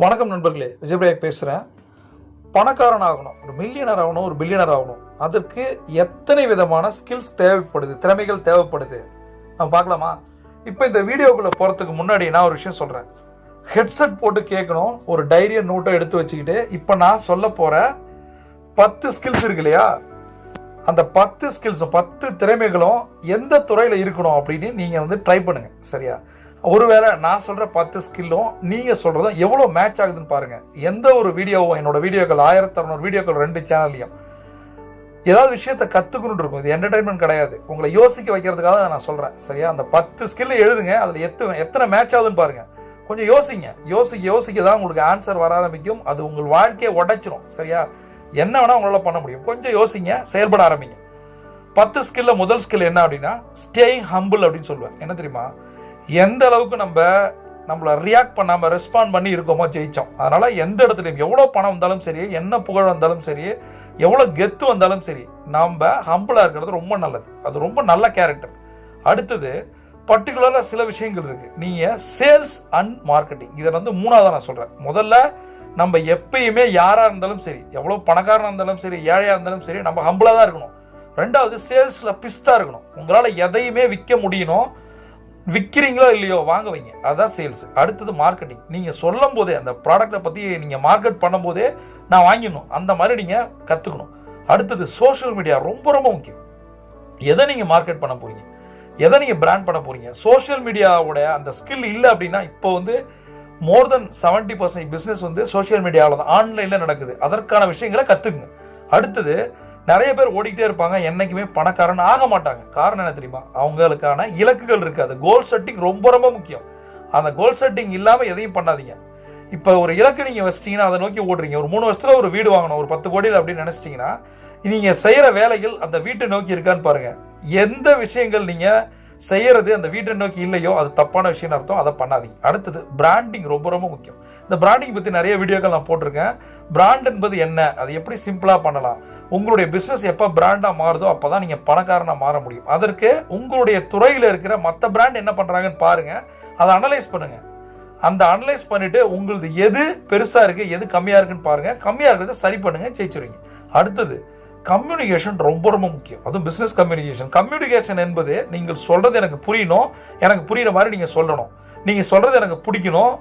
வணக்கம் நண்பர்களே, விஜயபிரயாக் பேசுகிறேன். பணக்காரன் ஆகணும், ஒரு மில்லியனர் ஆகணும், ஒரு பில்லியனர் ஆகணும். அதற்கு எத்தனை விதமான ஸ்கில்ஸ் தேவைப்படுது, திறமைகள் தேவைப்படுது, நம்ம பார்க்கலாமா? இப்போ இந்த வீடியோக்குள்ளே போகிறதுக்கு முன்னாடி நான் ஒரு விஷயம் சொல்கிறேன். ஹெட்செட் போட்டு கேட்கணும், ஒரு டைரியை நோட்டை எடுத்து வச்சுக்கிட்டு இப்போ நான் சொல்ல போகிற 10 ஸ்கில்ஸ் இருக்கு இல்லையா, அந்த 10 ஸ்கில்ஸும் 10 திறமைகளும் எந்த துறையில் இருக்கணும் அப்படின்னு நீங்கள் ட்ரை பண்ணுங்கள். சரியா? ஒருவேளை நான் சொல்கிற 10 ஸ்கில்லும் நீங்கள் சொல்கிறதும் எவ்வளோ மேட்ச் ஆகுதுன்னு பாருங்கள். எந்த ஒரு வீடியோவும், என்னோட வீடியோக்கள் 1600 வீடியோக்கள் 2 சேனல்லையும் ஏதாவது விஷயத்தை கற்றுக்கணுன்னு இருக்கும். இது என்டர்டைன்மெண்ட் கிடையாது, உங்களை யோசிக்க வைக்கிறதுக்காக தான் நான் சொல்கிறேன். சரியா? அந்த 10 ஸ்கில்லை எழுதுங்க, அதில் எத்தனை மேட்ச் ஆகுதுன்னு பாருங்கள். கொஞ்சம் யோசிங்க, யோசிக்க தான் உங்களுக்கு ஆன்சர் வர ஆரம்பிக்கும். அது உங்கள் வாழ்க்கையை உடைச்சிடும். சரியா? என்ன வேணால் உங்களால் பண்ண முடியும். கொஞ்சம் யோசிங்க, செயல்பட ஆரம்பிங்க. 10 ஸ்கில்ல முதல் ஸ்கில் என்ன அப்படின்னா, ஸ்டேயிங் ஹம்பிள் அப்படின்னு சொல்லுவேன். என்ன தெரியுமா? எந்த அளவுக்கு நம்மளை ரியாக்ட் பண்ணாமல் ரெஸ்பாண்ட் பண்ணி இருக்கோமோ ஜெயிச்சோம். அதனால் எந்த இடத்துலையும் எவ்வளோ பணம் வந்தாலும் சரி, என்ன புகழ் வந்தாலும் சரி, எவ்வளோ கெத்து வந்தாலும் சரி, நம்ம ஹம்பிளாக இருக்கிறது ரொம்ப நல்லது. அது ரொம்ப நல்ல கேரக்டர். அடுத்தது பர்டிகுலராக சில விஷயங்கள் இருக்குது. நீங்கள் சேல்ஸ் அண்ட் மார்க்கெட்டிங், இதை 3ஆவதாக நான் சொல்கிறேன். முதல்ல நம்ம எப்பயுமே யாராக இருந்தாலும் சரி, எவ்வளோ பணக்காரனாக இருந்தாலும் சரி, ஏழையாக இருந்தாலும் சரி, நம்ம ஹம்பிளாக தான் இருக்கணும். ரெண்டாவது, சேல்ஸில் பிஸ்தாக இருக்கணும். உங்களால் எதையுமே விற்க முடியணும். விற்கிறீங்களோ இல்லையோ வாங்க வைங்க, அதுதான் சேல்ஸ். அடுத்தது மார்க்கெட்டிங். நீங்கள் சொல்லும் போதே, அந்த ப்ராடக்டை பற்றி நீங்கள் மார்க்கெட் பண்ணும் போதே நான் வாங்கிடணும், அந்த மாதிரி நீங்கள் கற்றுக்கணும். அடுத்தது சோஷியல் மீடியா ரொம்ப ரொம்ப முக்கியம். எதை நீங்கள் மார்க்கெட் பண்ண போறீங்க, எதை நீங்கள் பிராண்ட் பண்ண போறீங்க, சோஷியல் மீடியாவோட அந்த ஸ்கில் இல்லை அப்படின்னா, இப்போ மோர் தென் 70% பிஸ்னஸ் சோஷியல் மீடியாவில் தான், ஆன்லைனில் நடக்குது. அதற்கான விஷயங்களை கற்றுக்குங்க. அடுத்தது, நிறைய பேர் ஓடிக்கிட்டே இருப்பாங்க, என்னைக்குமே பணக்காரன் ஆக மாட்டாங்க. காரணம் என்ன தெரியுமா? அவங்களுக்கான இலக்குகள் இருக்காது. கோல் செட்டிங் ரொம்ப ரொம்ப முக்கியம். அந்த கோல் செட்டிங் இல்லாமல் எதையும் பண்ணாதீங்க. இப்போ ஒரு இலக்கு நீங்கள் வச்சிட்டிங்கன்னா அதை நோக்கி ஓடுறீங்க. ஒரு 3 வருஷத்தில் ஒரு வீடு வாங்கணும், ஒரு 10 கோடியில் அப்படின்னு நினச்சிட்டிங்கன்னா, நீங்கள் செய்கிற வேலைகள் அந்த வீட்டை நோக்கி இருக்கான்னு பாருங்கள். எந்த விஷயங்கள் நீங்கள் செய்கிறது அந்த வீட்டை நோக்கி இல்லையோ அது தப்பான விஷயம்னு அர்த்தம். அதை பண்ணாதீங்க. அடுத்தது, பிராண்டிங் ரொம்ப ரொம்ப முக்கியம். இந்த பிராண்டிங் பற்றி நிறைய வீடியோக்கள் நான் போட்டிருக்கேன். பிராண்ட் என்பது என்ன, அது எப்படி சிம்பிளாக பண்ணலாம், உங்களுடைய பிஸ்னஸ் எப்போ பிராண்டாக மாறுதோ அப்போ தான் நீங்கள் பணக்காரனாக மாற முடியும். அதற்கு உங்களுடைய துறையில் இருக்கிற மற்ற பிராண்ட் என்ன பண்ணுறாங்கன்னு பாருங்கள், அதை அனலைஸ் பண்ணுங்கள். அந்த அனலைஸ் பண்ணிவிட்டு உங்களது எது பெருசாக இருக்குது, எது கம்மியாக இருக்குன்னு பாருங்கள். கம்மியாக இருக்கிறத சரி பண்ணுங்கள், ஜெயிச்சுருவீங்க. அடுத்தது, கம்யூனிகேஷன் ரொம்ப ரொம்ப முக்கியம். அதுவும் பிஸ்னஸ் கம்யூனிகேஷன். கம்யூனிகேஷன் என்பது நீங்கள் சொல்கிறது எனக்கு புரியணும், எனக்கு புரிகிற மாதிரி நீங்கள் சொல்லணும். நீங்கள் சொல்கிறது எனக்கு பிடிக்கணும்,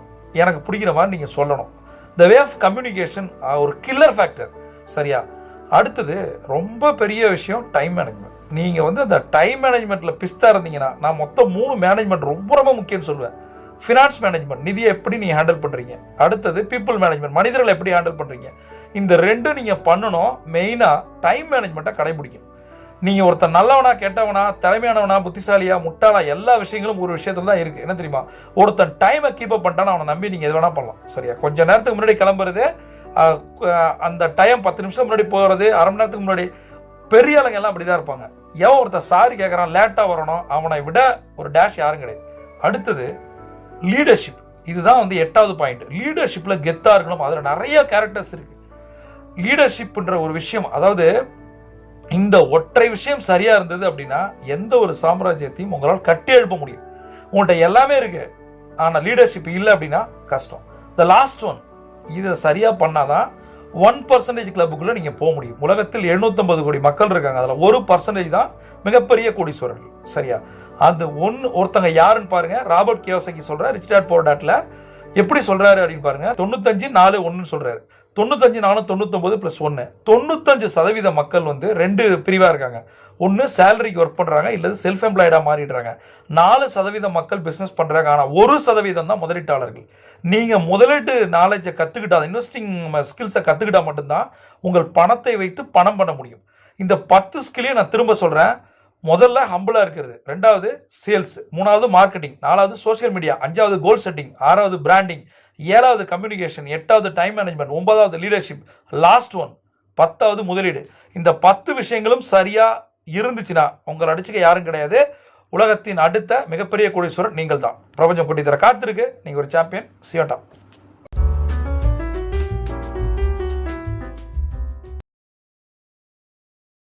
எனக்கு பிடிக்கிற மாதிரி நீங்கள் சொல்லணும். த வே ஆஃப் கம்யூனிகேஷன் ஒரு கில்லர் ஃபேக்டர். சரியா? அடுத்தது, ரொம்ப பெரிய விஷயம் டைம் மேனேஜ்மெண்ட். நீங்கள் அந்த டைம் மேனேஜ்மெண்ட்டில் பிஸ்தா இருந்தீங்கன்னா, நான் மொத்தம் 3 மேனேஜ்மெண்ட் ரொம்ப ரொம்ப முக்கியம்னு சொல்லுவேன். ஃபினான்ஸ் மேனேஜ்மெண்ட், நிதியை எப்படி நீங்கள் ஹேண்டில் பண்ணுறீங்க. அடுத்தது, பீப்புள் மேனேஜ்மெண்ட், மனிதர்களை எப்படி ஹேண்டில் பண்ணுறீங்க. இந்த 2 நீங்கள் பண்ணணும். மெயினாக டைம் மேனேஜ்மெண்ட்டை கடைபிடிக்கணும். நீங்கள் ஒருத்தர் நல்லவனா, கெட்டவனா, தலைமையானவனா, புத்திசாலியா, முட்டாளா, எல்லா விஷயங்களும் ஒரு விஷயத்துல தான் இருக்குது. என்ன தெரியுமா? ஒருத்தன் டைமை கீப்பப் பண்ணிட்டான்னு அவனை நம்பி நீங்கள் எது வேணால் பண்ணலாம். சரியா? கொஞ்ச நேரத்துக்கு முன்னாடி கிளம்புறது, அந்த டைம் 10 நிமிஷம் முன்னாடி போகிறது, அரை மணி நேரத்துக்கு முன்னாடி. பெரிய ஆளுங்க எல்லாம் அப்படி தான் இருப்பாங்க. எவன் ஒருத்தர் சாரி கேட்குறான், லேட்டாக வரணும், அவனை விட ஒரு டேஷ் யாரும் கிடையாது. அடுத்தது, லீடர்ஷிப். இதுதான் 8வது பாயிண்ட். லீடர்ஷிப்பில் கெத்தாக இருக்கணும். அதில் நிறைய கேரக்டர்ஸ் இருக்குது. லீடர்ஷிப்ன்ற ஒரு விஷயம், அதாவது இந்த ஒற்றை விஷயம் சரியாக இருந்தது அப்படின்னா எந்த ஒரு சாம்ராஜ்யத்தையும் உங்களால் கட்டி எழுப்ப முடியும். உங்கள்கிட்ட எல்லாமே இருக்கு, ஆனால் லீடர்ஷிப் இல்லை அப்படின்னா கஷ்டம். த லாஸ்ட் ஒன், இதை சரியாக பண்ணாதான் 1% கிளப்புக்குள்ளே நீங்கள் போக முடியும். உலகத்தில் 750 கோடி மக்கள் இருக்காங்க, அதில் 1% தான் மிகப்பெரிய கோடீஸ்வரர்கள். சரியா? அது ஒருத்தங்க யாருன்னு பாருங்க. ராபர்ட் கியோசாகி சொல்கிறார், ரிச் டாட் புவர் டாட்ல எப்படி சொல்கிறாரு அப்படின்னு பாருங்க. 95, 4, 1 சொல்கிறாரு. 95, 4, 99 + 1. 95% மக்கள் 2 பிரிவாக இருக்காங்க. ஒன்று சேலரிக்கு ஒர்க் பண்ணுறாங்க, இல்லை செல்ஃப் எம்ப்ளாய்டாக மாறிடுறாங்க. 4% மக்கள் பிஸ்னஸ் பண்ணுறாங்க. ஆனால் 1% தான் முதலீட்டாளர்கள். நீங்கள் முதலீட்டு நாலேஜை கற்றுக்கிட்டா, இன்வெஸ்டிங் ஸ்கில்ஸை கற்றுக்கிட்டா மட்டும்தான் உங்கள் பணத்தை வைத்து பணம் பண்ண முடியும். இந்த 10 ஸ்கில்லையும் நான் திரும்ப சொல்கிறேன். முதல்ல ஹம்பிளாக இருக்கிறது, 2வது சேல்ஸ், 3வது மார்க்கெட்டிங், 4வது சோஷியல் மீடியா, 5வது கோல் செட்டிங், 6வது பிராண்டிங், 7வது கம்யூனிகேஷன், 8வது டைம் மேனேஜ்மெண்ட், 9வது லீடர்ஷிப், லாஸ்ட் ஒன் 10வது முதலீடு. இந்த 10 விஷயங்களும் சரியாக இருந்துச்சுன்னா உங்களை அடிச்சுக்க யாரும் கிடையாது. உலகத்தின் அடுத்த மிகப்பெரிய கோடீஸ்வரர் நீங்கள் தான். பிரபஞ்சம் கொட்டி தர காத்திருக்கு. நீங்கள் ஒரு சாம்பியன். சியோட்டா.